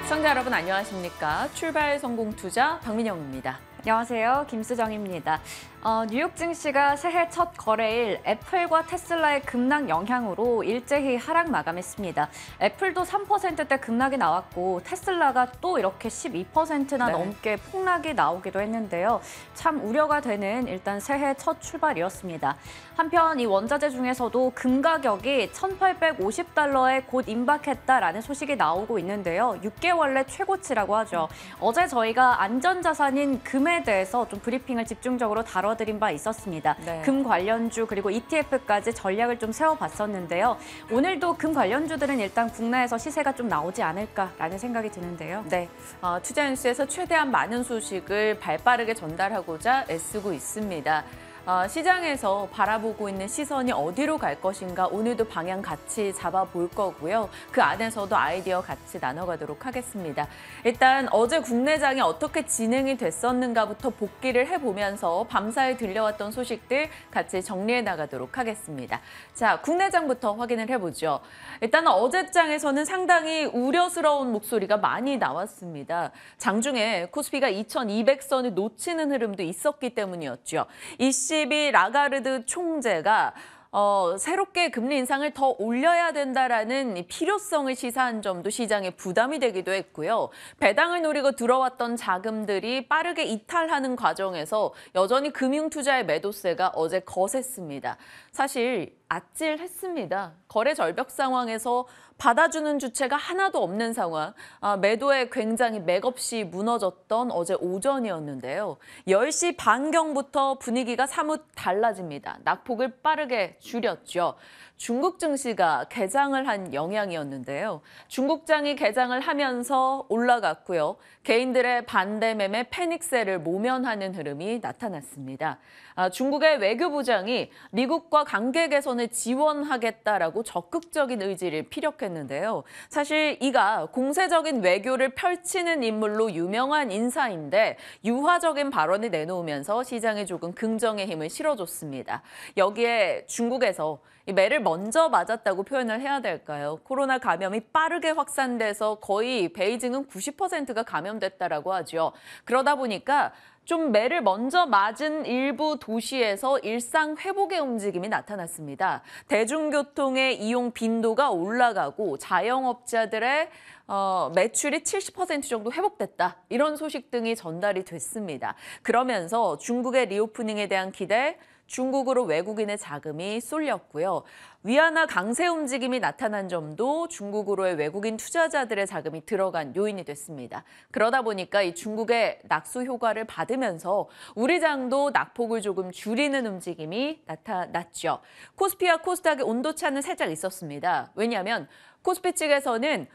시청자 여러분 안녕하십니까? 출발 성공 투자 박민영입니다. 안녕하세요. 김수정입니다. 뉴욕 증시가 새해 첫 거래일 애플과 테슬라의 급락 영향으로 일제히 하락 마감했습니다. 애플도 3%대 급락이 나왔고 테슬라가 또 이렇게 12%나 넘게 폭락이 나오기도 했는데요. 참 우려가 되는 일단 새해 첫 출발이었습니다. 한편 이 원자재 중에서도 금 가격이 1,850달러에 곧 임박했다라는 소식이 나오고 있는데요. 6개월 내 최고치라고 하죠. 어제 저희가 안전자산인 금에 대해서 좀 브리핑을 집중적으로 다뤄드린 바 있었습니다. 금 관련주 그리고 ETF까지 전략을 좀 세워봤었는데요. 오늘도 금 관련주들은 일단 국내에서 시세가 좀 나오지 않을까라는 생각이 드는데요. 네, 투자 뉴스에서 최대한 많은 소식을 발빠르게 전달하고자 애쓰고 있습니다. 시장에서 바라보고 있는 시선이 어디로 갈 것인가 오늘도 방향 같이 잡아볼 거고요. 그 안에서도 아이디어 같이 나눠가도록 하겠습니다. 일단 어제 국내장이 어떻게 진행이 됐었는가부터 복기를 해보면서 밤사이 들려왔던 소식들 같이 정리해 나가도록 하겠습니다. 자, 국내장부터 확인을 해보죠. 일단 어제장에서는 상당히 우려스러운 목소리가 많이 나왔습니다. 장중에 코스피가 2200선을 놓치는 흐름도 있었기 때문이었죠. ECB 라가르드 총재가 새롭게 금리 인상을 더 올려야 된다라는 필요성을 시사한 점도 시장에 부담이 되기도 했고요. 배당을 노리고 들어왔던 자금들이 빠르게 이탈하는 과정에서 여전히 금융투자의 매도세가 어제 거셌습니다. 사실 아찔했습니다. 거래 절벽 상황에서 받아주는 주체가 하나도 없는 상황, 매도에 굉장히 맥없이 무너졌던 어제 오전이었는데요. 10시 반경부터 분위기가 사뭇 달라집니다. 낙폭을 빠르게 줄였죠. 중국 증시가 개장을 한 영향이었는데요. 중국장이 개장을 하면서 올라갔고요. 개인들의 반대 매매 패닉세를 모면하는 흐름이 나타났습니다. 중국의 외교부장이 미국과 관계 개선을 지원하겠다라고 적극적인 의지를 피력했는데요. 사실 이가 공세적인 외교를 펼치는 인물로 유명한 인사인데 유화적인 발언을 내놓으면서 시장에 조금 긍정의 힘을 실어줬습니다. 여기에 중국에서 매를 먼저 맞았다고 표현을 해야 될까요? 코로나 감염이 빠르게 확산돼서 거의 베이징은 90%가 감염됐다라고 하죠. 그러다 보니까 좀 매를 먼저 맞은 일부 도시에서 일상 회복의 움직임이 나타났습니다. 대중교통의 이용 빈도가 올라가고 자영업자들의 매출이 70% 정도 회복됐다. 이런 소식 등이 전달이 됐습니다. 그러면서 중국의 리오프닝에 대한 기대, 중국으로 외국인의 자금이 쏠렸고요. 위안화 강세 움직임이 나타난 점도 중국으로의 외국인 투자자들의 자금이 들어간 요인이 됐습니다. 그러다 보니까 이 중국의 낙수 효과를 받으면서 우리 장도 낙폭을 조금 줄이는 움직임이 나타났죠. 코스피와 코스닥의 온도차는 살짝 있었습니다. 왜냐하면 코스피 측에서는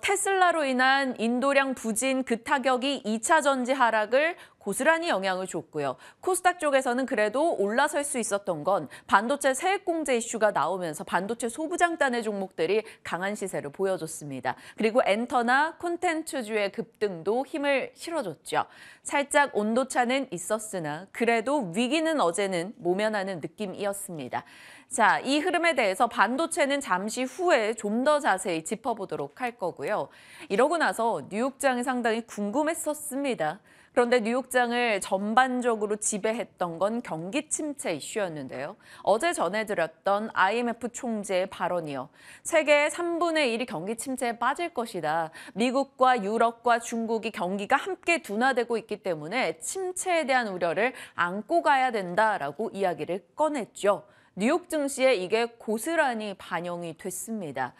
테슬라로 인한 인도량 부진 그 타격이 2차 전지 하락을 고스란히 영향을 줬고요. 코스닥 쪽에서는 그래도 올라설 수 있었던 건 반도체 세액 공제 이슈가 나오면서 반도체 소부장단의 종목들이 강한 시세를 보여줬습니다. 그리고 엔터나 콘텐츠주의 급등도 힘을 실어줬죠. 살짝 온도차는 있었으나 그래도 위기는 어제는 모면하는 느낌이었습니다. 자, 이 흐름에 대해서 반도체는 잠시 후에 좀 더 자세히 짚어보도록 할 거고요. 이러고 나서 뉴욕장이 상당히 궁금했었습니다. 그런데 뉴욕장을 전반적으로 지배했던 건 경기 침체 이슈였는데요. 어제 전해드렸던 IMF 총재의 발언이요. 세계의 3분의 1이 경기 침체에 빠질 것이다. 미국과 유럽과 중국이 경기가 함께 둔화되고 있기 때문에 침체에 대한 우려를 안고 가야 된다라고 이야기를 꺼냈죠. 뉴욕 증시에 이게 고스란히 반영이 됐습니다.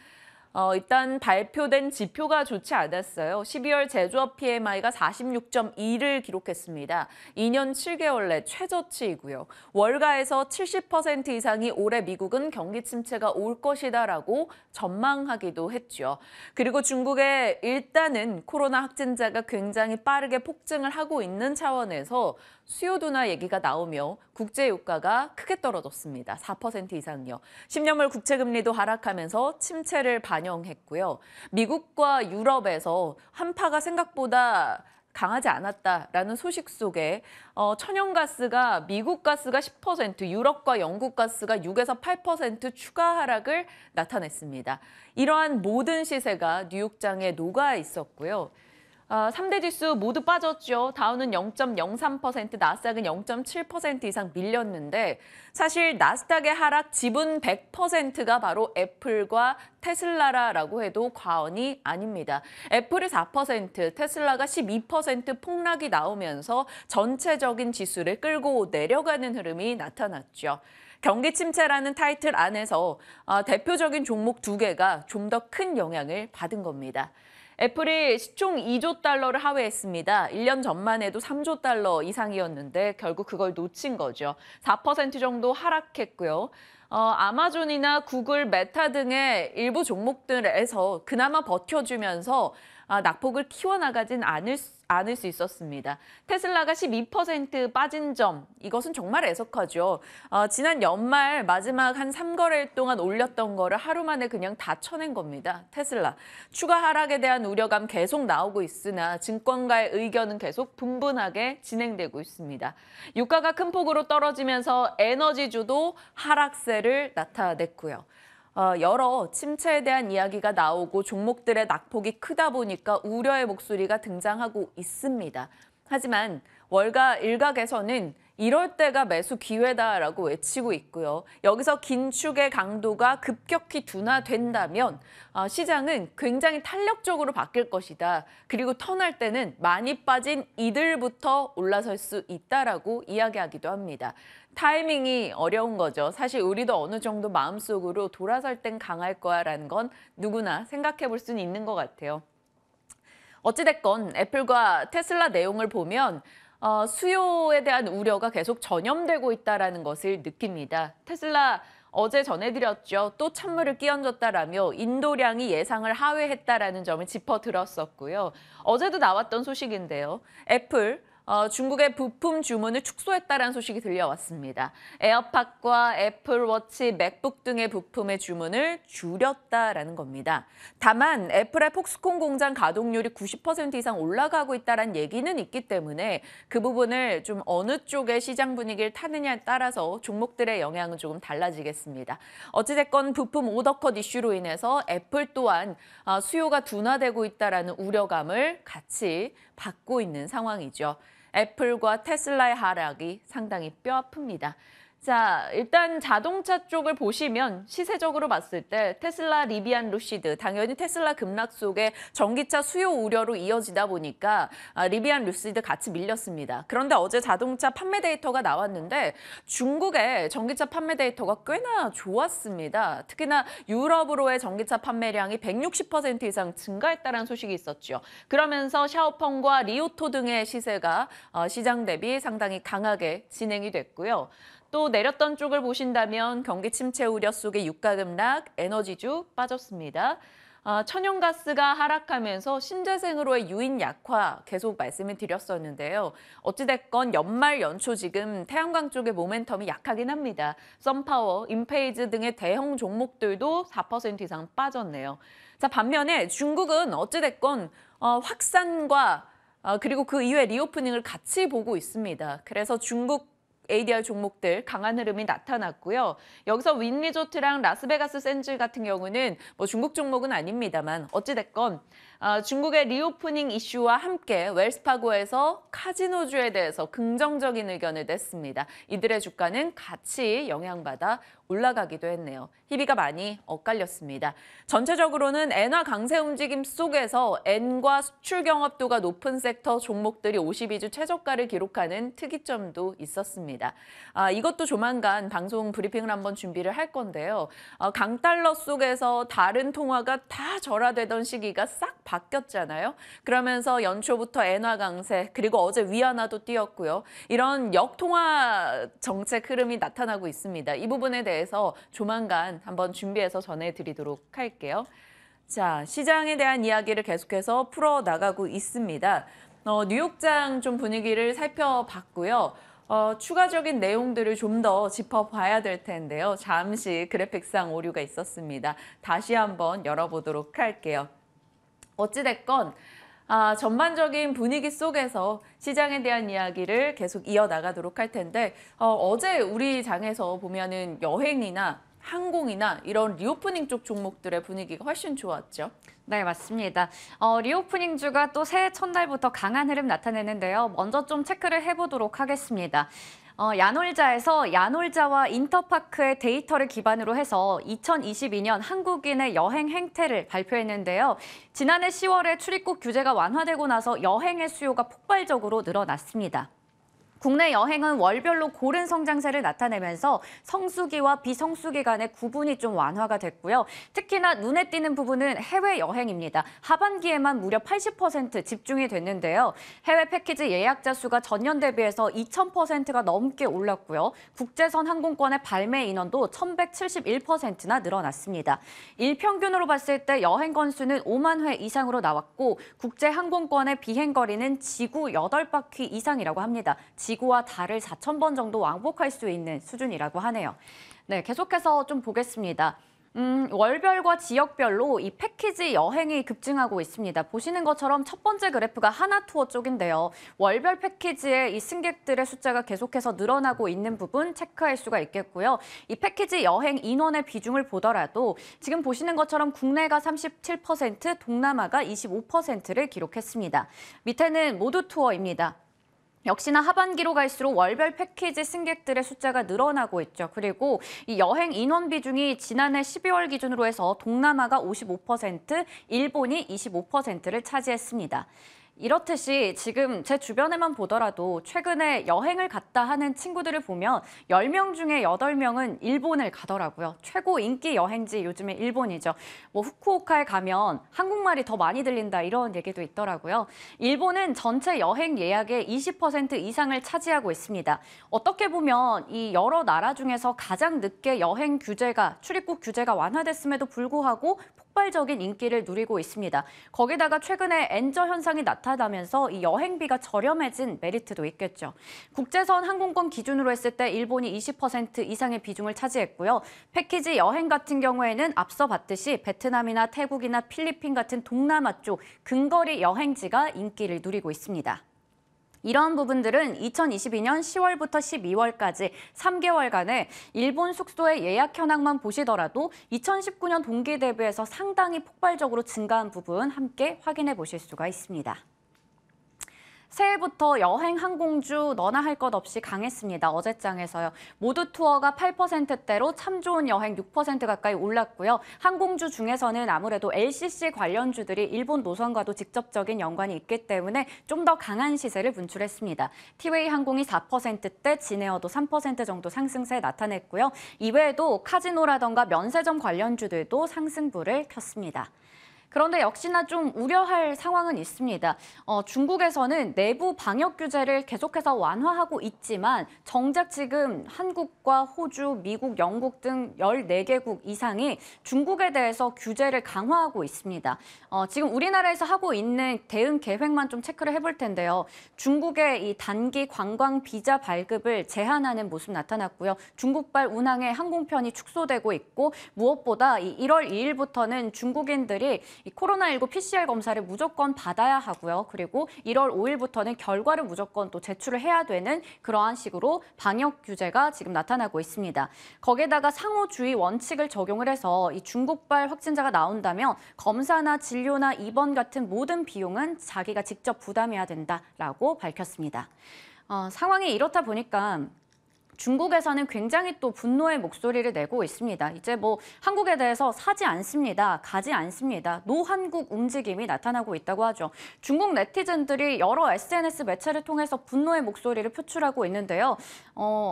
일단 발표된 지표가 좋지 않았어요. 12월 제조업 PMI가 46.2를 기록했습니다. 2년 7개월 내 최저치이고요. 월가에서 70% 이상이 올해 미국은 경기 침체가 올 것이다라고 전망하기도 했죠. 그리고 중국의 일단은 코로나 확진자가 굉장히 빠르게 폭증을 하고 있는 차원에서 수요 둔화 얘기가 나오며 국제유가가 크게 떨어졌습니다. 4% 이상요. 10년물 국채금리도 하락하면서 침체를 반영했고요. 미국과 유럽에서 한파가 생각보다 강하지 않았다라는 소식 속에 천연가스가 미국 가스가 10%, 유럽과 영국 가스가 6에서 8% 추가 하락을 나타냈습니다. 이러한 모든 시세가 뉴욕장에 녹아 있었고요. 3대 지수 모두 빠졌죠. 다우는 0.03%, 나스닥은 0.7% 이상 밀렸는데 사실 나스닥의 하락 지분 100%가 바로 애플과 테슬라라고 해도 과언이 아닙니다. 애플이 4%, 테슬라가 12% 폭락이 나오면서 전체적인 지수를 끌고 내려가는 흐름이 나타났죠. 경기 침체라는 타이틀 안에서 대표적인 종목 2개가 좀 더 큰 영향을 받은 겁니다. 애플이 시총 2조 달러를 하회했습니다. 1년 전만 해도 3조 달러 이상이었는데 결국 그걸 놓친 거죠. 4% 정도 하락했고요. 아마존이나 구글, 메타 등의 일부 종목들에서 그나마 버텨주면서 낙폭을 키워나가진 않을 수 있었습니다. 테슬라가 12% 빠진 점, 이것은 정말 애석하죠. 지난 연말 마지막 한 3거래일 동안 올렸던 거를 하루 만에 그냥 다 쳐낸 겁니다. 테슬라. 추가 하락에 대한 우려감 계속 나오고 있으나 증권가의 의견은 계속 분분하게 진행되고 있습니다. 유가가 큰 폭으로 떨어지면서 에너지주도 하락세를 나타냈고요. 여러 침체에 대한 이야기가 나오고 종목들의 낙폭이 크다 보니까 우려의 목소리가 등장하고 있습니다. 하지만 월가 일각에서는 이럴 때가 매수 기회다라고 외치고 있고요. 여기서 긴축의 강도가 급격히 둔화된다면 시장은 굉장히 탄력적으로 바뀔 것이다. 그리고 턴할 때는 많이 빠진 이들부터 올라설 수 있다라고 이야기하기도 합니다. 타이밍이 어려운 거죠. 사실 우리도 어느 정도 마음속으로 돌아설 땐 강할 거야라는 건 누구나 생각해 볼 수는 있는 것 같아요. 어찌됐건 애플과 테슬라 내용을 보면 수요에 대한 우려가 계속 전염되고 있다는 것을 느낍니다. 테슬라 어제 전해드렸죠. 또 찬물을 끼얹었다라며 인도량이 예상을 하회했다라는 점을 짚어들었었고요. 어제도 나왔던 소식인데요. 애플 중국의 부품 주문을 축소했다는 소식이 들려왔습니다. 에어팟과 애플워치, 맥북 등의 부품의 주문을 줄였다라는 겁니다. 다만 애플의 폭스콘 공장 가동률이 90% 이상 올라가고 있다는 얘기는 있기 때문에 그 부분을 좀 어느 쪽의 시장 분위기를 타느냐에 따라서 종목들의 영향은 조금 달라지겠습니다. 어찌됐건 부품 오더컷 이슈로 인해서 애플 또한 수요가 둔화되고 있다는 우려감을 같이 받고 있는 상황이죠. 애플과 테슬라의 하락이 상당히 뼈아픕니다. 자, 일단 자동차 쪽을 보시면 시세적으로 봤을 때 테슬라, 리비안, 루시드, 당연히 테슬라 급락 속에 전기차 수요 우려로 이어지다 보니까 리비안, 루시드 같이 밀렸습니다. 그런데 어제 자동차 판매 데이터가 나왔는데 중국의 전기차 판매 데이터가 꽤나 좋았습니다. 특히나 유럽으로의 전기차 판매량이 160% 이상 증가했다는 소식이 있었죠. 그러면서 샤오펑과 리오토 등의 시세가 시장 대비 상당히 강하게 진행이 됐고요. 또 내렸던 쪽을 보신다면 경기 침체 우려 속에 유가 급락, 에너지주 빠졌습니다. 천연가스가 하락하면서 신재생으로의 유인 약화 계속 말씀을 드렸었는데요. 어찌됐건 연말 연초 지금 태양광 쪽의 모멘텀이 약하긴 합니다. 썬파워, 인페이즈 등의 대형 종목들도 4% 이상 빠졌네요. 자, 반면에 중국은 어찌됐건 확산과 그리고 그 이후에 리오프닝을 같이 보고 있습니다. 그래서 중국 ADR 종목들 강한 흐름이 나타났고요. 여기서 윈리조트랑 라스베가스 샌즈 같은 경우는 뭐 중국 종목은 아닙니다만 어찌됐건 중국의 리오프닝 이슈와 함께 웰스파고에서 카지노주에 대해서 긍정적인 의견을 냈습니다. 이들의 주가는 같이 영향받아 올라가기도 했네요. 희비가 많이 엇갈렸습니다. 전체적으로는 엔화 강세 움직임 속에서 엔과 수출 경합도가 높은 섹터 종목들이 52주 최저가를 기록하는 특이점도 있었습니다. 이것도 조만간 방송 브리핑을 한번 준비를 할 건데요. 강달러 속에서 다른 통화가 다 절하되던 시기가 싹 바뀌었잖아요. 그러면서 연초부터 엔화 강세, 그리고 어제 위안화도 뛰었고요. 이런 역통화 정책 흐름이 나타나고 있습니다. 이 부분에 대해서 조만간 한번 준비해서 전해드리도록 할게요. 자, 시장에 대한 이야기를 계속해서 풀어나가고 있습니다. 뉴욕장 좀 분위기를 살펴봤고요. 추가적인 내용들을 좀 더 짚어봐야 될 텐데요. 잠시 그래픽상 오류가 있었습니다. 다시 한번 열어보도록 할게요. 어찌됐건 전반적인 분위기 속에서 시장에 대한 이야기를 계속 이어나가도록 할 텐데 어제 우리 장에서 보면은 여행이나 항공이나 이런 리오프닝 쪽 종목들의 분위기가 훨씬 좋았죠. 네, 맞습니다. 리오프닝주가 또 새해 첫날부터 강한 흐름 나타내는데요. 먼저 좀 체크를 해보도록 하겠습니다. 야놀자에서 야놀자와 인터파크의 데이터를 기반으로 해서 2022년 한국인의 여행 행태를 발표했는데요. 지난해 10월에 출입국 규제가 완화되고 나서 여행의 수요가 폭발적으로 늘어났습니다. 국내 여행은 월별로 고른 성장세를 나타내면서 성수기와 비성수기 간의 구분이 좀 완화가 됐고요. 특히나 눈에 띄는 부분은 해외여행입니다. 하반기에만 무려 80% 집중이 됐는데요. 해외 패키지 예약자 수가 전년 대비해서 2000%가 넘게 올랐고요. 국제선 항공권의 발매 인원도 1171%나 늘어났습니다. 일평균으로 봤을 때 여행 건수는 5만 회 이상으로 나왔고 국제 항공권의 비행 거리는 지구 8바퀴 이상이라고 합니다. 지구와 달을 4,000번 정도 왕복할 수 있는 수준이라고 하네요. 네, 계속해서 좀 보겠습니다. 월별과 지역별로 이 패키지 여행이 급증하고 있습니다. 보시는 것처럼 첫 번째 그래프가 하나투어 쪽인데요. 월별 패키지의 이 승객들의 숫자가 계속해서 늘어나고 있는 부분 체크할 수가 있겠고요. 이 패키지 여행 인원의 비중을 보더라도 지금 보시는 것처럼 국내가 37%, 동남아가 25%를 기록했습니다. 밑에는 모두 투어입니다. 역시나 하반기로 갈수록 월별 패키지 승객들의 숫자가 늘어나고 있죠. 그리고 이 여행 인원 비중이 지난해 12월 기준으로 해서 동남아가 55%, 일본이 25%를 차지했습니다. 이렇듯이 지금 제 주변에만 보더라도 최근에 여행을 갔다 하는 친구들을 보면 10명 중에 8명은 일본을 가더라고요. 최고 인기 여행지 요즘에 일본이죠. 뭐 후쿠오카에 가면 한국말이 더 많이 들린다 이런 얘기도 있더라고요. 일본은 전체 여행 예약의 20% 이상을 차지하고 있습니다. 어떻게 보면 이 여러 나라 중에서 가장 늦게 여행 규제가, 출입국 규제가 완화됐음에도 불구하고 폭발적인 인기를 누리고 있습니다. 거기다가 최근에 엔저 현상이 나타나면서 이 여행비가 저렴해진 메리트도 있겠죠. 국제선 항공권 기준으로 했을 때 일본이 20% 이상의 비중을 차지했고요. 패키지 여행 같은 경우에는 앞서 봤듯이 베트남이나 태국이나 필리핀 같은 동남아 쪽 근거리 여행지가 인기를 누리고 있습니다. 이러한 부분들은 2022년 10월부터 12월까지 3개월간의 일본 숙소의 예약 현황만 보시더라도 2019년 동기 대비해서 상당히 폭발적으로 증가한 부분 함께 확인해 보실 수가 있습니다. 새해부터 여행 항공주 너나 할 것 없이 강했습니다. 어제장에서요. 모두 투어가 8%대로 참 좋은 여행 6% 가까이 올랐고요. 항공주 중에서는 아무래도 LCC 관련주들이 일본 노선과도 직접적인 연관이 있기 때문에 좀 더 강한 시세를 분출했습니다. 티웨이 항공이 4%대, 진에어도 3% 정도 상승세 나타냈고요. 이외에도 카지노라던가 면세점 관련주들도 상승불을 켰습니다. 그런데 역시나 좀 우려할 상황은 있습니다. 중국에서는 내부 방역 규제를 계속해서 완화하고 있지만 정작 지금 한국과 호주, 미국, 영국 등 14개국 이상이 중국에 대해서 규제를 강화하고 있습니다. 지금 우리나라에서 하고 있는 대응 계획만 좀 체크를 해볼 텐데요. 중국의 이 단기 관광 비자 발급을 제한하는 모습 나타났고요. 중국발 운항의 항공편이 축소되고 있고 무엇보다 이 1월 2일부터는 중국인들이 이 코로나19 PCR 검사를 무조건 받아야 하고요. 그리고 1월 5일부터는 결과를 무조건 또 제출을 해야 되는 그러한 식으로 방역 규제가 지금 나타나고 있습니다. 거기에다가 상호주의 원칙을 적용을 해서 이 중국발 확진자가 나온다면 검사나 진료나 입원 같은 모든 비용은 자기가 직접 부담해야 된다라고 밝혔습니다. 상황이 이렇다 보니까 중국에서는 굉장히 또 분노의 목소리를 내고 있습니다. 이제 뭐 한국에 대해서 사지 않습니다. 가지 않습니다. 노한국 움직임이 나타나고 있다고 하죠. 중국 네티즌들이 여러 SNS 매체를 통해서 분노의 목소리를 표출하고 있는데요.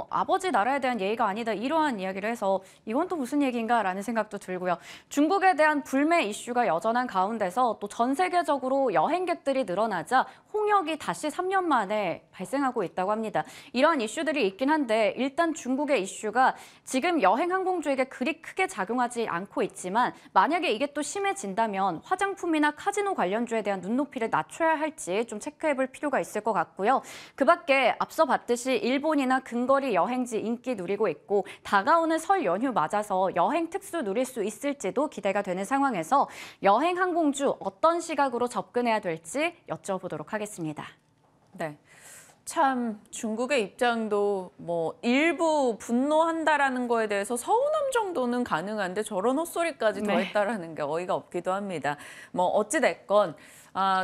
아버지 나라에 대한 예의가 아니다 이러한 이야기를 해서 이건 또 무슨 얘기인가라는 생각도 들고요. 중국에 대한 불매 이슈가 여전한 가운데서 또 전 세계적으로 여행객들이 늘어나자 홍역이 다시 3년 만에 발생하고 있다고 합니다. 이러한 이슈들이 있긴 한데 일단 중국의 이슈가 지금 여행 항공주에게 그리 크게 작용하지 않고 있지만 만약에 이게 또 심해진다면 화장품이나 카지노 관련주에 대한 눈높이를 낮춰야 할지 좀 체크해볼 필요가 있을 것 같고요. 그 밖에 앞서 봤듯이 일본이나 근거리 여행지 인기 누리고 있고 다가오는 설 연휴 맞아서 여행 특수 누릴 수 있을지도 기대가 되는 상황에서 여행 항공주 어떤 시각으로 접근해야 될지 여쭤보도록 하겠습니다. 네. 참 중국의 입장도 뭐 일부 분노한다라는 거에 대해서 서운함 정도는 가능한데 저런 헛소리까지 더했다라는 게 어이가 없기도 합니다. 뭐 어찌 됐건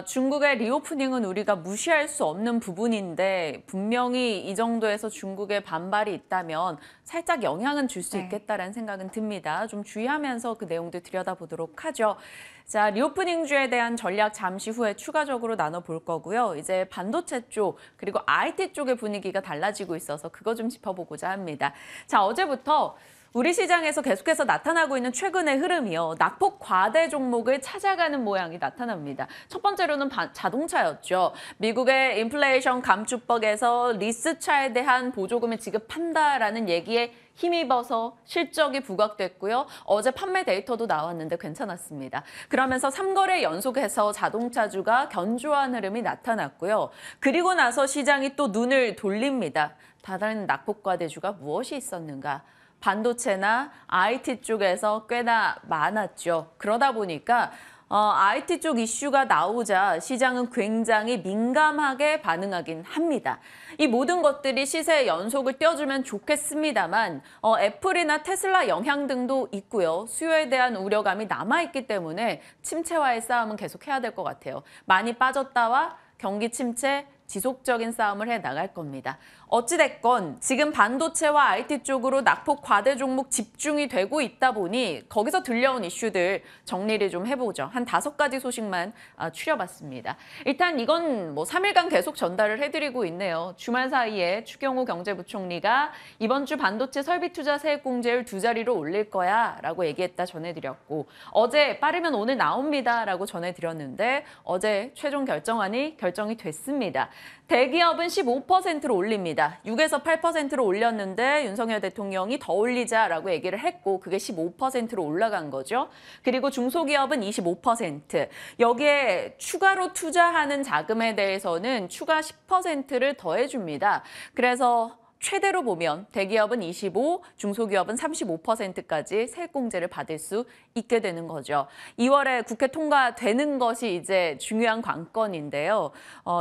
중국의 리오프닝은 우리가 무시할 수 없는 부분인데 분명히 이 정도에서 중국의 반발이 있다면 살짝 영향은 줄 수 있겠다라는 생각은 듭니다. 좀 주의하면서 그 내용들 들여다보도록 하죠. 자, 리오프닝주에 대한 전략 잠시 후에 추가적으로 나눠볼 거고요. 이제 반도체 쪽 그리고 IT 쪽의 분위기가 달라지고 있어서 그거 좀 짚어보고자 합니다. 자, 어제부터 우리 시장에서 계속해서 나타나고 있는 최근의 흐름이요. 낙폭 과대 종목을 찾아가는 모양이 나타납니다. 첫 번째로는 자동차였죠. 미국의 인플레이션 감축법에서 리스차에 대한 보조금을 지급한다라는 얘기에 힘입어서 실적이 부각됐고요. 어제 판매 데이터도 나왔는데 괜찮았습니다. 그러면서 3거래 연속해서 자동차주가 견조한 흐름이 나타났고요. 그리고 나서 시장이 또 눈을 돌립니다. 다른 낙폭 과대주가 무엇이 있었는가? 반도체나 IT 쪽에서 꽤나 많았죠. 그러다 보니까 IT 쪽 이슈가 나오자 시장은 굉장히 민감하게 반응하긴 합니다. 이 모든 것들이 시세의 연속을 띄워주면 좋겠습니다만 애플이나 테슬라 영향 등도 있고요. 수요에 대한 우려감이 남아있기 때문에 침체와의 싸움은 계속해야 될 것 같아요. 많이 빠졌다와 경기 침체, 지속적인 싸움을 해나갈 겁니다. 어찌됐건 지금 반도체와 IT 쪽으로 낙폭 과대 종목 집중이 되고 있다 보니 거기서 들려온 이슈들 정리를 좀 해보죠. 한 5가지 소식만 추려봤습니다. 일단 이건 뭐 3일간 계속 전달을 해드리고 있네요. 주말 사이에 추경호 경제부총리가 이번 주 반도체 설비 투자 세액 공제율 2자리로 올릴 거야 라고 얘기했다 전해드렸고 어제 빠르면 오늘 나옵니다 라고 전해드렸는데 어제 최종 결정안이 결정이 됐습니다. 대기업은 15%로 올립니다. 6에서 8%로 올렸는데 윤석열 대통령이 더 올리자라고 얘기를 했고 그게 15%로 올라간 거죠. 그리고 중소기업은 25%. 여기에 추가로 투자하는 자금에 대해서는 추가 10%를 더해줍니다. 그래서 최대로 보면 대기업은 25, 중소기업은 35%까지 세액공제를 받을 수 있게 되는 거죠. 2월에 국회 통과되는 것이 이제 중요한 관건인데요.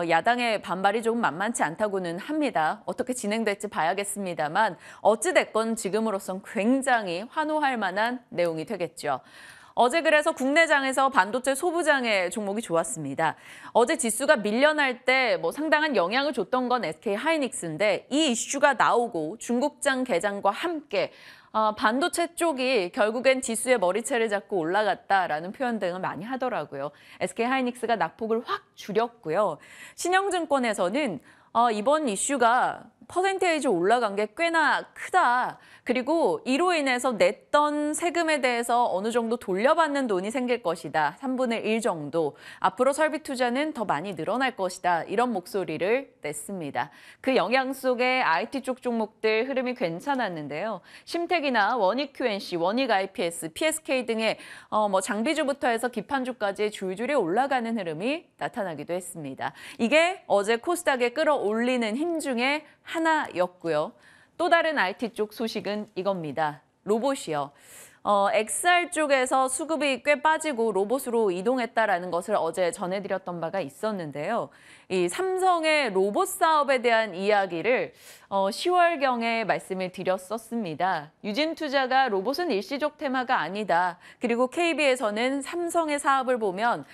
야당의 반발이 조금 만만치 않다고는 합니다. 어떻게 진행될지 봐야겠습니다만 어찌됐건 지금으로선 굉장히 환호할 만한 내용이 되겠죠. 어제 그래서 국내장에서 반도체 소부장의 종목이 좋았습니다. 어제 지수가 밀려날 때 뭐 상당한 영향을 줬던 건 SK 하이닉스인데 이 이슈가 나오고 중국장 개장과 함께 반도체 쪽이 결국엔 지수의 머리채를 잡고 올라갔다라는 표현 등을 많이 하더라고요. SK 하이닉스가 낙폭을 확 줄였고요. 신영증권에서는 이번 이슈가 퍼센테이지 올라간 게 꽤나 크다. 그리고 이로 인해서 냈던 세금에 대해서 어느 정도 돌려받는 돈이 생길 것이다. 3분의 1 정도. 앞으로 설비 투자는 더 많이 늘어날 것이다. 이런 목소리를 냈습니다. 그 영향 속에 IT 쪽 종목들 흐름이 괜찮았는데요. 심택이나 원익 QNC, 원익 IPS, PSK 등의 장비주부터 해서 기판주까지 줄줄이 올라가는 흐름이 나타나기도 했습니다. 이게 어제 코스닥에 끌어올리는 힘 중에 하나였고요. 또 다른 IT 쪽 소식은 이겁니다. 로봇이요. XR 쪽에서 수급이 꽤 빠지고 로봇으로 이동했다라는 것을 어제 전해드렸던 바가 있었는데요. 이 삼성의 로봇 사업에 대한 이야기를 10월경에 말씀을 드렸었습니다. 유진투자가 로봇은 일시적 테마가 아니다. 그리고 KB에서는 삼성의 사업을 보면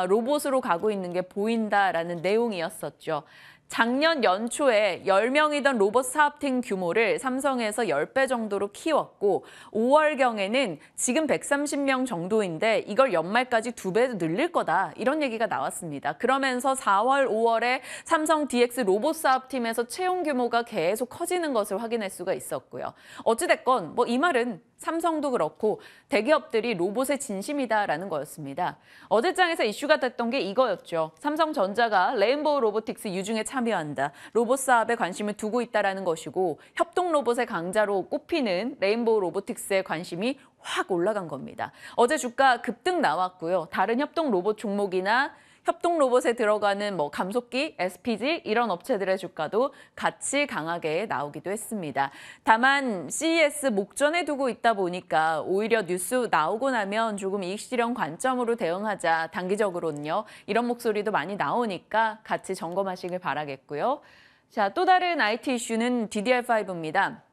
로봇으로 가고 있는 게 보인다라는 내용이었었죠. 작년 연초에 10명이던 로봇 사업팀 규모를 삼성에서 10배 정도로 키웠고 5월경에는 지금 130명 정도인데 이걸 연말까지 2배 늘릴 거다. 이런 얘기가 나왔습니다. 그러면서 4월, 5월에 삼성 DX 로봇 사업팀에서 채용 규모가 계속 커지는 것을 확인할 수가 있었고요. 어찌됐건 이 말은 삼성도 그렇고 대기업들이 로봇의 진심이다라는 거였습니다. 어제장에서 이슈가 됐던 게 이거였죠. 삼성전자가 레인보우 로보틱스 유중에 참여한다. 로봇 사업에 관심을 두고 있다라는 것이고 협동 로봇의 강자로 꼽히는 레인보우 로보틱스의 관심이 확 올라간 겁니다. 어제 주가 급등 나왔고요. 다른 협동 로봇 종목이나 협동 로봇에 들어가는 감속기, SPG 이런 업체들의 주가도 같이 강하게 나오기도 했습니다. 다만 CES 목전에 두고 있다 보니까 오히려 뉴스 나오고 나면 조금 이익 실현 관점으로 대응하자 단기적으로는요. 이런 목소리도 많이 나오니까 같이 점검하시길 바라겠고요. 자, 또 다른 IT 이슈는 DDR5입니다.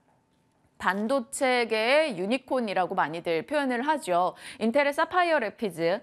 반도체계의 유니콘이라고 많이들 표현을 하죠. 인텔의 사파이어 래피즈.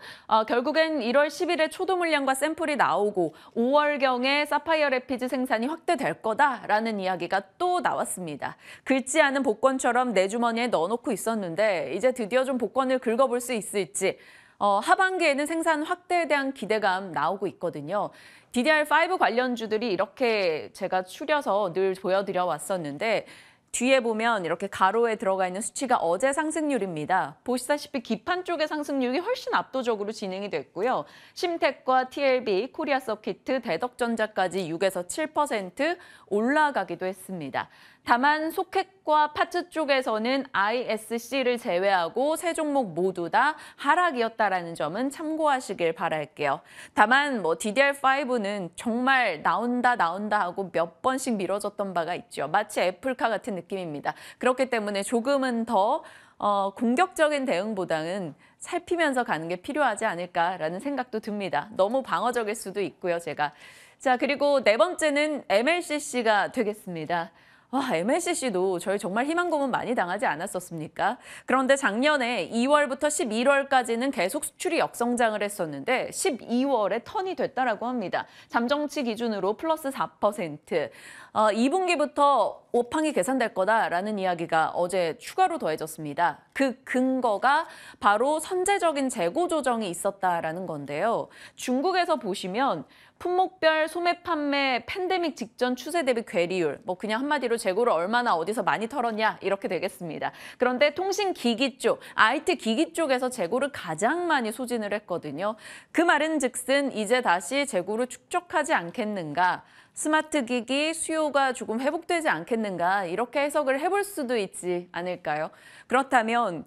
결국엔 1월 10일에 초도 물량과 샘플이 나오고 5월경에 사파이어 래피즈 생산이 확대될 거다라는 이야기가 또 나왔습니다. 긁지 않은 복권처럼 내 주머니에 넣어놓고 있었는데 이제 드디어 좀 복권을 긁어볼 수 있을지. 하반기에는 생산 확대에 대한 기대감 나오고 있거든요. DDR5 관련주들이 이렇게 제가 추려서 늘 보여드려 왔었는데 뒤에 보면 이렇게 가로에 들어가 있는 수치가 어제 상승률입니다. 보시다시피 기판 쪽의 상승률이 훨씬 압도적으로 진행이 됐고요. 심텍과 TLB, 코리아 서키트, 대덕전자까지 6에서 7% 올라가기도 했습니다. 다만 소켓과 파츠 쪽에서는 ISC를 제외하고 세 종목 모두 다 하락이었다라는 점은 참고하시길 바랄게요. 다만 DDR5는 정말 나온다 하고 몇 번씩 미뤄졌던 바가 있죠. 마치 애플카 같은 느낌입니다. 그렇기 때문에 조금은 더 공격적인 대응보다는 살피면서 가는 게 필요하지 않을까라는 생각도 듭니다. 너무 방어적일 수도 있고요, 제가. 자, 그리고 네 번째는 MLCC가 되겠습니다. MLCC도 저희 정말 희망 고문 많이 당하지 않았었습니까? 그런데 작년에 2월부터 11월까지는 계속 수출이 역성장을 했었는데 12월에 턴이 됐다라고 합니다. 잠정치 기준으로 플러스 4%. 2분기부터 오팡이 개선될 거다라는 이야기가 어제 추가로 더해졌습니다. 그 근거가 바로 선제적인 재고 조정이 있었다라는 건데요. 중국에서 보시면 품목별 소매 판매 팬데믹 직전 추세 대비 괴리율, 그냥 한마디로 재고를 얼마나 어디서 많이 털었냐 이렇게 되겠습니다. 그런데 통신기기 쪽, IT 기기 쪽에서 재고를 가장 많이 소진을 했거든요. 그 말은즉슨 이제 다시 재고를 축적하지 않겠는가. 스마트 기기 수요가 조금 회복되지 않겠는가 이렇게 해석을 해볼 수도 있지 않을까요? 그렇다면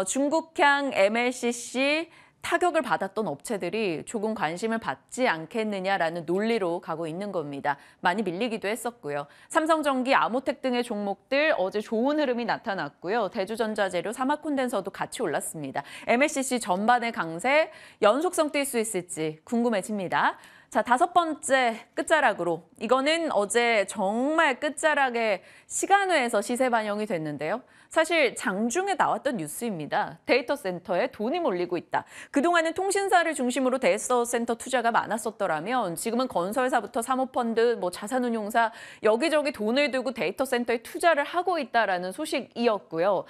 중국향 MLCC 타격을 받았던 업체들이 조금 관심을 받지 않겠느냐라는 논리로 가고 있는 겁니다. 많이 밀리기도 했었고요. 삼성전기, 아모텍 등의 종목들 어제 좋은 흐름이 나타났고요. 대주전자재료, 사마콘덴서도 같이 올랐습니다. MLCC 전반의 강세, 연속성 뛸 수 있을지 궁금해집니다. 자, 다섯 번째 끝자락으로. 이거는 어제 정말 끝자락에 시간외에서 시세 반영이 됐는데요. 사실 장중에 나왔던 뉴스입니다. 데이터 센터에 돈이 몰리고 있다. 그동안은 통신사를 중심으로 데이터 센터 투자가 많았었더라면 지금은 건설사부터 사모펀드, 자산운용사 여기저기 돈을 들고 데이터 센터에 투자를 하고 있다라는 소식이었고요.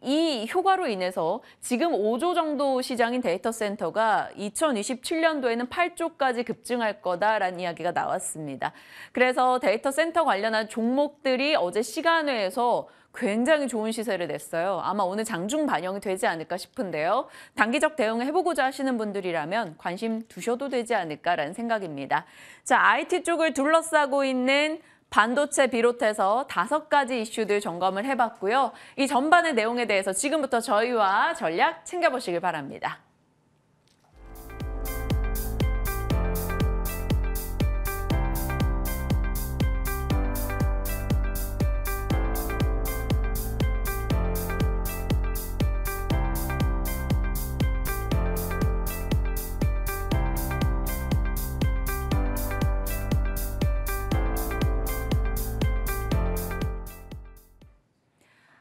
이 효과로 인해서 지금 5조 정도 시장인 데이터 센터가 2027년도에는 8조까지 급증할 거다라는 이야기가 나왔습니다. 그래서 데이터 센터 관련한 종목들이 어제 시간외에서 굉장히 좋은 시세를 냈어요. 아마 오늘 장중 반영이 되지 않을까 싶은데요. 단기적 대응을 해보고자 하시는 분들이라면 관심 두셔도 되지 않을까라는 생각입니다. 자, IT 쪽을 둘러싸고 있는 반도체 비롯해서 5가지 이슈들 점검을 해봤고요. 이 전반의 내용에 대해서 지금부터 저희와 전략 챙겨보시길 바랍니다.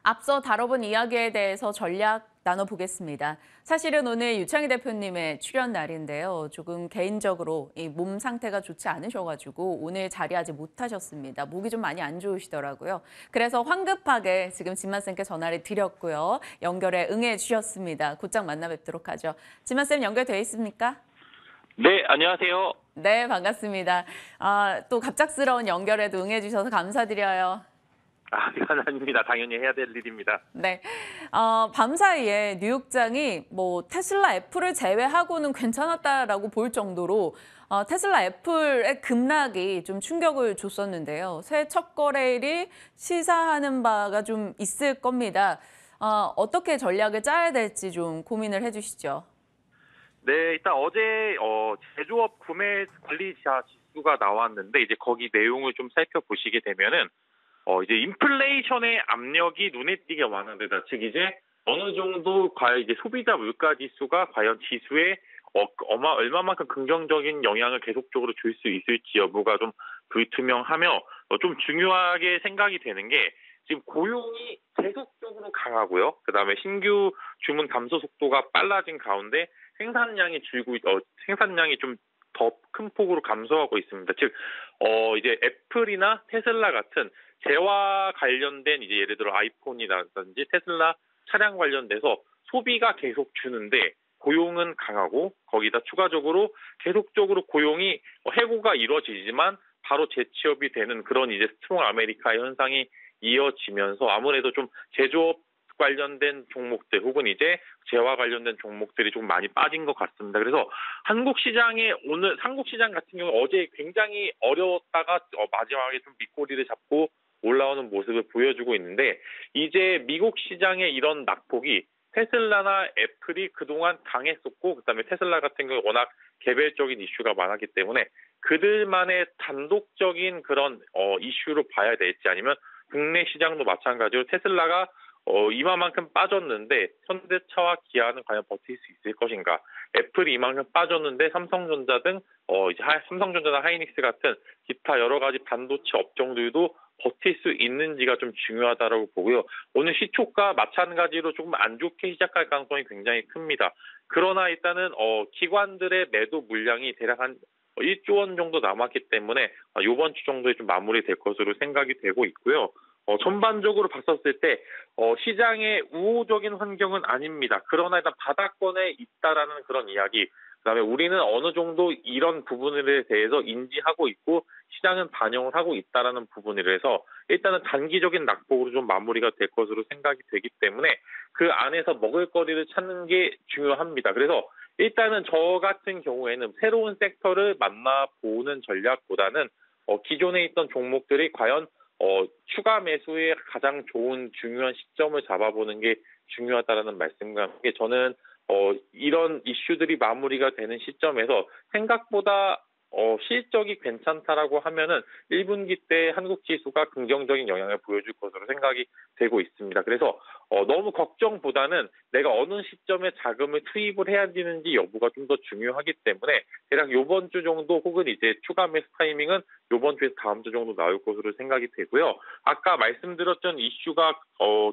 앞서 다뤄본 이야기에 대해서 전략 나눠보겠습니다. 사실은 오늘 유창희 대표님의 출연 날인데요. 조금 개인적으로 이 몸 상태가 좋지 않으셔가지고 오늘 자리하지 못하셨습니다. 목이 좀 많이 안 좋으시더라고요. 그래서 황급하게 지금 진만쌤께 전화를 드렸고요. 연결에 응해 주셨습니다. 곧장 만나 뵙도록 하죠. 진만쌤 연결돼 있습니까? 네, 안녕하세요. 네, 반갑습니다. 또 갑작스러운 연결에도 응해 주셔서 감사드려요. 이건 아닙니다. 당연히 해야 될 일입니다. 네. 밤사이에 뉴욕장이 뭐 테슬라 애플을 제외하고는 괜찮았다라고 볼 정도로 테슬라 애플의 급락이 좀 충격을 줬었는데요. 새해 첫 거래일이 시사하는 바가 좀 있을 겁니다. 어떻게 전략을 짜야 될지 좀 고민을 해주시죠. 네, 일단 어제 제조업 구매 관리자 지수가 나왔는데 이제 거기 내용을 좀 살펴보시게 되면은 이제 인플레이션의 압력이 눈에 띄게 완화되다. 즉 이제 어느 정도 과연 이제 소비자 물가 지수가 과연 지수에 얼마만큼 긍정적인 영향을 계속적으로 줄 수 있을지 여부가 좀 불투명하며 좀 중요하게 생각이 되는 게 지금 고용이 계속적으로 강하고요. 그다음에 신규 주문 감소 속도가 빨라진 가운데 생산량이 좀 더 큰 폭으로 감소하고 있습니다. 즉, 이제 애플이나 테슬라 같은 재화 관련된 이제 예를 들어 아이폰이라든지 테슬라 차량 관련돼서 소비가 계속 주는데 고용은 강하고 거기다 추가적으로 계속적으로 고용이 해고가 이루어지지만 바로 재취업이 되는 그런 이제 스트롱 아메리카 현상이 이어지면서 아무래도 좀 제조업 관련된 종목들 혹은 이제 재화 관련된 종목들이 좀 많이 빠진 것 같습니다. 그래서 한국 시장 같은 경우 어제 굉장히 어려웠다가 마지막에 좀 밑꼬리를 잡고 올라오는 모습을 보여주고 있는데 이제 미국 시장의 이런 낙폭이 테슬라나 애플이 그동안 강했었고 그다음에 테슬라 같은 경우 워낙 개별적인 이슈가 많았기 때문에 그들만의 단독적인 그런 이슈로 봐야 될지 아니면 국내 시장도 마찬가지로 테슬라가 이만큼 빠졌는데 현대차와 기아는 과연 버틸 수 있을 것인가? 애플이 이만큼 빠졌는데 삼성전자 등 이제 삼성전자나 하이닉스 같은 기타 여러 가지 반도체 업종들도 버틸 수 있는지가 좀 중요하다고 보고요. 오늘 시초가 마찬가지로 조금 안 좋게 시작할 가능성이 굉장히 큽니다. 그러나 일단은 기관들의 매도 물량이 대략 한 1조 원 정도 남았기 때문에 이번 주 정도에 좀 마무리될 것으로 생각이 되고 있고요. 전반적으로 봤었을 때 시장의 우호적인 환경은 아닙니다. 그러나 일단 바닥권에 있다라는 그런 이야기. 그다음에 우리는 어느 정도 이런 부분에 대해서 인지하고 있고 시장은 반영을 하고 있다라는 부분이라서 일단은 단기적인 낙폭으로 좀 마무리가 될 것으로 생각이 되기 때문에 그 안에서 먹을거리를 찾는 게 중요합니다. 그래서 일단은 저 같은 경우에는 새로운 섹터를 만나보는 전략보다는 기존에 있던 종목들이 과연 추가 매수에 가장 좋은 중요한 시점을 잡아보는 게 중요하다라는 말씀과 함께 저는 이런 이슈들이 마무리가 되는 시점에서 생각보다 실적이 괜찮다라고 하면은 1분기 때 한국 지수가 긍정적인 영향을 보여줄 것으로 생각이 되고 있습니다. 그래서 너무 걱정보다는 내가 어느 시점에 자금을 투입을 해야 되는지 여부가 좀 더 중요하기 때문에 대략 이번 주 정도 혹은 이제 추가 매수 타이밍은 이번 주에서 다음 주 정도 나올 것으로 생각이 되고요. 아까 말씀드렸던 이슈가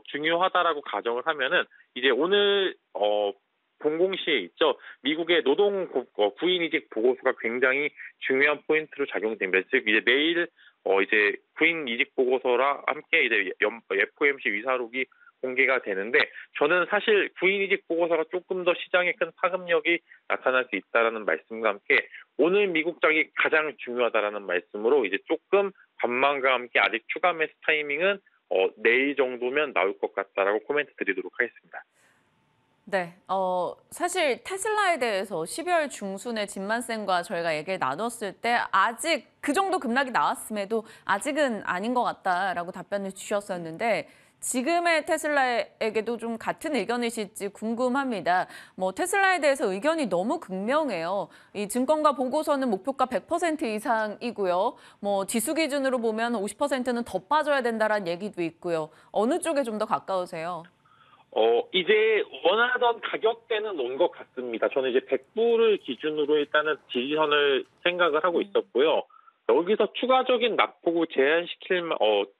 중요하다라고 가정을 하면은 이제 오늘 공공시에 있죠. 미국의 노동 구인이직 보고서가 굉장히 중요한 포인트로 작용됩니다. 즉 이제 내일 이제 구인이직 보고서랑 함께 이제 FOMC 위사록이 공개가 되는데 저는 사실 구인이직 보고서가 조금 더 시장에 큰 파급력이 나타날 수 있다라는 말씀과 함께 오늘 미국장이 가장 중요하다라는 말씀으로 이제 조금 관망과 함께 아직 추가 매수 타이밍은 내일 정도면 나올 것 같다라고 코멘트 드리도록 하겠습니다. 네, 사실 테슬라에 대해서 12월 중순에 진만쌤과 저희가 얘기를 나눴을 때 아직 그 정도 급락이 나왔음에도 아직은 아닌 것 같다라고 답변을 주셨었는데 지금의 테슬라에게도 좀 같은 의견이실지 궁금합니다. 뭐 테슬라에 대해서 의견이 너무 극명해요. 이 증권가 보고서는 목표가 100% 이상이고요. 뭐 지수 기준으로 보면 50%는 더 빠져야 된다라는 얘기도 있고요. 어느 쪽에 좀 더 가까우세요? 이제 원하던 가격대는 온 것 같습니다. 저는 이제 100불을 기준으로 일단은 지지선을 생각을 하고 있었고요. 여기서 추가적인 낙폭을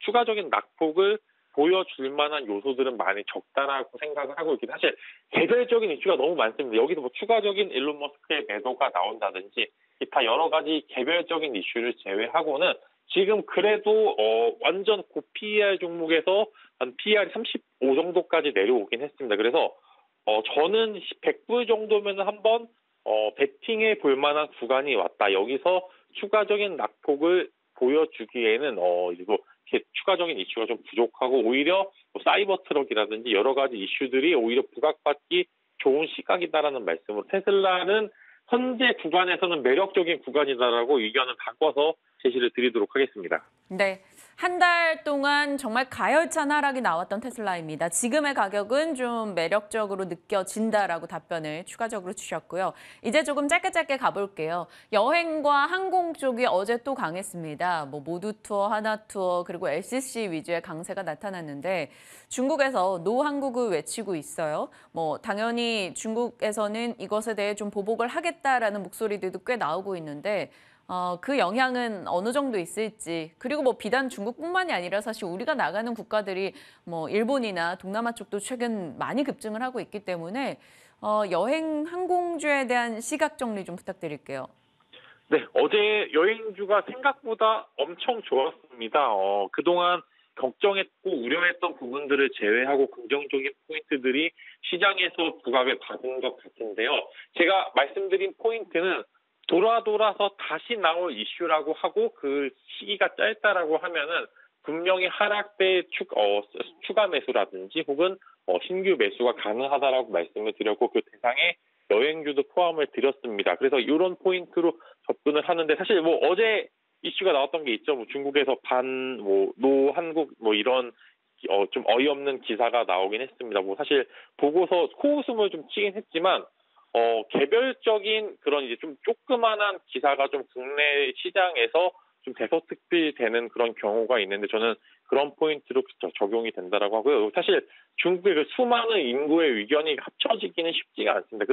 추가적인 낙폭을 보여줄 만한 요소들은 많이 적다라고 생각을 하고 있긴 사실 개별적인 이슈가 너무 많습니다. 여기서 뭐 추가적인 일론 머스크의 매도가 나온다든지 기타 여러 가지 개별적인 이슈를 제외하고는 지금 그래도 완전 고PER 종목에서 한 PER이 35 정도까지 내려오긴 했습니다. 그래서 저는 100불 정도면 한번 베팅해 볼 만한 구간이 왔다. 여기서 추가적인 낙폭을 보여주기에는 이거 이렇게 추가적인 이슈가 좀 부족하고 오히려 뭐 사이버 트럭이라든지 여러 가지 이슈들이 오히려 부각받기 좋은 시각이다라는 말씀으로 테슬라는 현재 구간에서는 매력적인 구간이다라고 의견을 바꿔서 제시를 드리도록 하겠습니다. 네. 한 달 동안 정말 가열찬 하락이 나왔던 테슬라입니다. 지금의 가격은 좀 매력적으로 느껴진다라고 답변을 추가적으로 주셨고요. 이제 조금 짧게 가볼게요. 여행과 항공 쪽이 어제 또 강했습니다. 뭐 모두투어, 하나투어, 그리고 LCC 위주의 강세가 나타났는데 중국에서 노 한국을 외치고 있어요. 뭐 당연히 중국에서는 이것에 대해 좀 보복을 하겠다라는 목소리들도 꽤 나오고 있는데 그 영향은 어느 정도 있을지, 그리고 뭐 비단 중국뿐만이 아니라 사실 우리가 나가는 국가들이 뭐 일본이나 동남아 쪽도 최근 많이 급증을 하고 있기 때문에 여행 항공주에 대한 시각 정리 좀 부탁드릴게요. 네, 어제 여행주가 생각보다 엄청 좋았습니다. 그동안 걱정했고 우려했던 부분들을 제외하고 긍정적인 포인트들이 시장에서 부각을 받은 것 같은데요. 제가 말씀드린 포인트는 돌아서 다시 나올 이슈라고 하고 그 시기가 짧다라고 하면은 분명히 하락대 추가 매수라든지 혹은 신규 매수가 가능하다라고 말씀을 드렸고 그 대상에 여행주도 포함을 드렸습니다. 그래서 이런 포인트로 접근을 하는데 사실 뭐 어제 이슈가 나왔던 게 있죠. 뭐 중국에서 노 한국 뭐 이런 좀 어이없는 기사가 나오긴 했습니다. 뭐 사실 보고서 코웃음을 좀 치긴 했지만 개별적인 그런 이제 좀 조그만한 기사가 좀 국내 시장에서 좀 대서특필되는 그런 경우가 있는데 저는 그런 포인트로 적용이 된다라고 하고요. 사실 중국의 그 수많은 인구의 의견이 합쳐지기는 쉽지가 않습니다.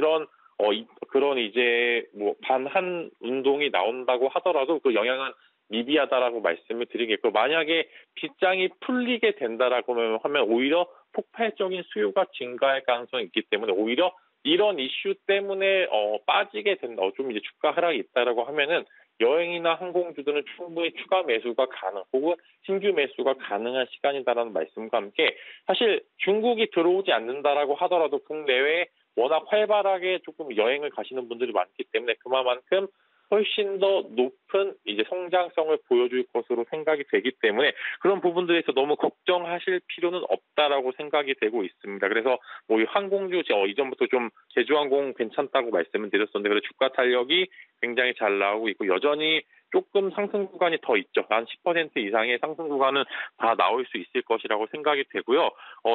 그런 이제 뭐 반한 운동이 나온다고 하더라도 그 영향은 미비하다라고 말씀을 드리겠고 만약에 빗장이 풀리게 된다라고 하면 오히려 폭발적인 수요가 증가할 가능성이 있기 때문에 오히려 이런 이슈 때문에 빠지게 된다. 좀 이제 주가 하락이 있다라고 하면은 여행이나 항공주들은 충분히 추가 매수가 가능 혹은 신규 매수가 가능한 시간이다라는 말씀과 함께 사실 중국이 들어오지 않는다라고 하더라도 국내외에 워낙 활발하게 조금 여행을 가시는 분들이 많기 때문에 그만큼 훨씬 더 높은 이제 성장성을 보여줄 것으로 생각이 되기 때문에 그런 부분들에서 너무 걱정하실 필요는 없다라고 생각이 되고 있습니다. 그래서 뭐 이 항공주 이전부터 좀 제주항공 괜찮다고 말씀을 드렸었는데 그래서 주가 탄력이 굉장히 잘 나오고 있고 여전히 조금 상승 구간이 더 있죠. 한 10% 이상의 상승 구간은 다 나올 수 있을 것이라고 생각이 되고요.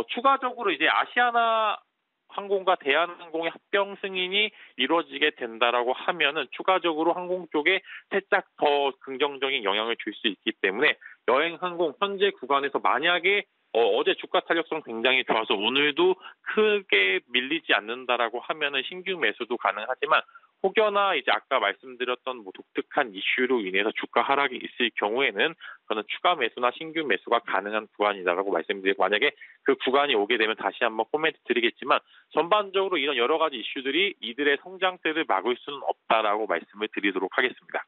추가적으로 이제 아시아나 항공과 대한항공의 합병 승인이 이루어지게 된다라고 하면은 추가적으로 항공 쪽에 살짝 더 긍정적인 영향을 줄 수 있기 때문에 여행 항공 현재 구간에서 만약에 어제 주가 탄력성 굉장히 좋아서 오늘도 크게 밀리지 않는다라고 하면은 신규 매수도 가능하지만 혹여나 이제 아까 말씀드렸던 뭐 독특한 이슈로 인해서 주가 하락이 있을 경우에는 저는 추가 매수나 신규 매수가 가능한 구간이다라고 말씀드리고 만약에 그 구간이 오게 되면 다시 한번 코멘트 드리겠지만 전반적으로 이런 여러 가지 이슈들이 이들의 성장세를 막을 수는 없다라고 말씀을 드리도록 하겠습니다.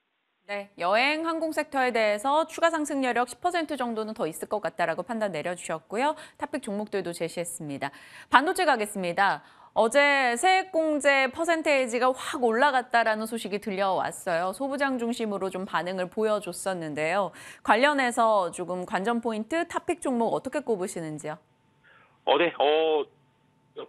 네, 여행 항공 섹터에 대해서 추가 상승 여력 10% 정도는 더 있을 것 같다라고 판단 내려주셨고요. 탑픽 종목들도 제시했습니다. 반도체 가겠습니다. 어제 세액공제 퍼센테이지가 확 올라갔다라는 소식이 들려왔어요. 소부장 중심으로 좀 반응을 보여줬었는데요. 관련해서 조금 관전 포인트, 탑픽 종목 어떻게 꼽으시는지요? 네,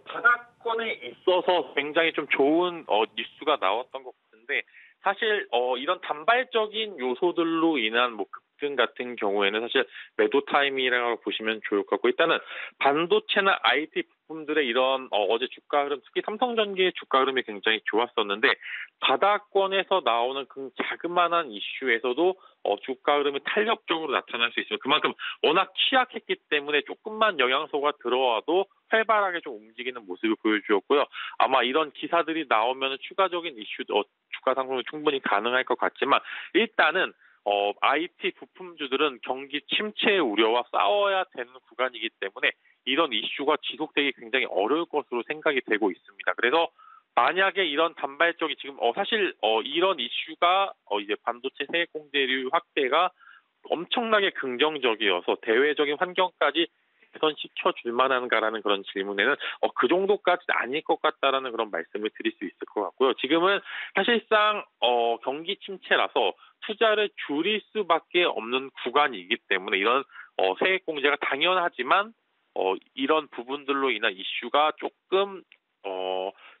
바닥권에 있어서 굉장히 좀 좋은 뉴스가 나왔던 것 같은데 사실 이런 단발적인 요소들로 인한 뭐 급등 같은 경우에는 사실 매도 타이밍이라고 보시면 좋을 것 같고 일단은 반도체나 IT 부품들의 이런 어제 주가 흐름 특히 삼성전기의 주가 흐름이 굉장히 좋았었는데 바닥권에서 나오는 그 자그마한 이슈에서도 주가 흐름이 탄력적으로 나타날 수 있습니다. 그만큼 워낙 취약했기 때문에 조금만 영향소가 들어와도 활발하게 좀 움직이는 모습을 보여주었고요. 아마 이런 기사들이 나오면 추가적인 이슈, 주가 상승은 충분히 가능할 것 같지만 일단은 IT 부품주들은 경기 침체 우려와 싸워야 되는 구간이기 때문에 이런 이슈가 지속되기 굉장히 어려울 것으로 생각이 되고 있습니다. 그래서 만약에 이런 단발적인 지금 사실 이런 이슈가 이제 반도체 세액 공제류 확대가 엄청나게 긍정적이어서 대외적인 환경까지 개선시켜 줄 만한가라는 그런 질문에는 그 정도까지는 아닐 것 같다라는 그런 말씀을 드릴 수 있을 것 같고요. 지금은 사실상 경기 침체라서 투자를 줄일 수밖에 없는 구간이기 때문에 이런 세액공제가 당연하지만 이런 부분들로 인한 이슈가 조금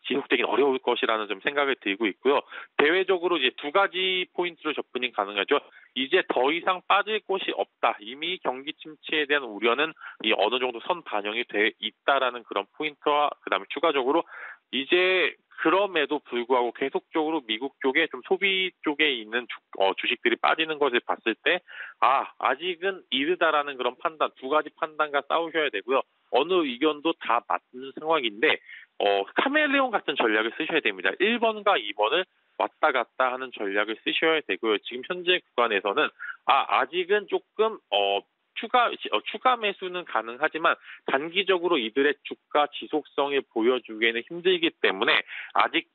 지속되긴 어려울 것이라는 좀 생각이 들고 있고요. 대외적으로 이제 두 가지 포인트로 접근이 가능하죠. 이제 더 이상 빠질 곳이 없다. 이미 경기 침체에 대한 우려는 어느 정도 선 반영이 돼 있다라는 그런 포인트와 그다음에 추가적으로 이제 그럼에도 불구하고 계속적으로 미국 쪽에 좀 소비 쪽에 있는 주식들이 빠지는 것을 봤을 때 아직은 이르다라는 그런 판단, 두 가지 판단과 싸우셔야 되고요. 어느 의견도 다 맞는 상황인데 카멜레온 같은 전략을 쓰셔야 됩니다. 1번과 2번을 왔다 갔다 하는 전략을 쓰셔야 되고요. 지금 현재 구간에서는 아직은 조금 추가 매수는 가능하지만 단기적으로 이들의 주가 지속성을 보여주기에는 힘들기 때문에 아직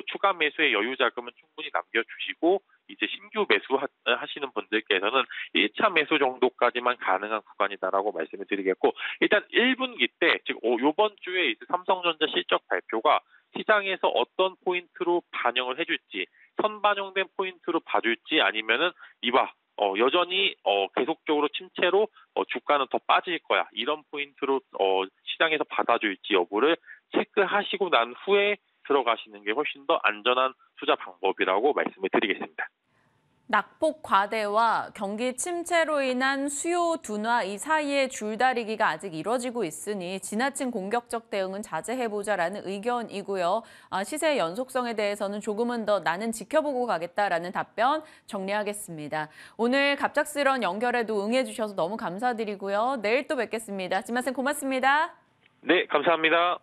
추가 매수의 여유 자금은 충분히 남겨주시고 이제 신규 매수하시는 분들께서는 1차 매수 정도까지만 가능한 구간이다라고 말씀을 드리겠고 일단 1분기 때 즉 이번 주에 이제 삼성전자 실적 발표가 시장에서 어떤 포인트로 반영을 해줄지 선반영된 포인트로 봐줄지 아니면은 여전히 계속적으로 침체로 주가는 더 빠질 거야. 이런 포인트로 시장에서 받아줄지 여부를 체크하시고 난 후에 들어가시는 게 훨씬 더 안전한 투자 방법이라고 말씀을 드리겠습니다. 낙폭 과대와 경기 침체로 인한 수요 둔화 이 사이에 줄다리기가 아직 이뤄지고 있으니 지나친 공격적 대응은 자제해보자라는 의견이고요. 시세의 연속성에 대해서는 조금은 더 나는 지켜보고 가겠다라는 답변 정리하겠습니다. 오늘 갑작스런 연결에도 응해주셔서 너무 감사드리고요. 내일 또 뵙겠습니다. 진만쌤 고맙습니다. 네, 감사합니다.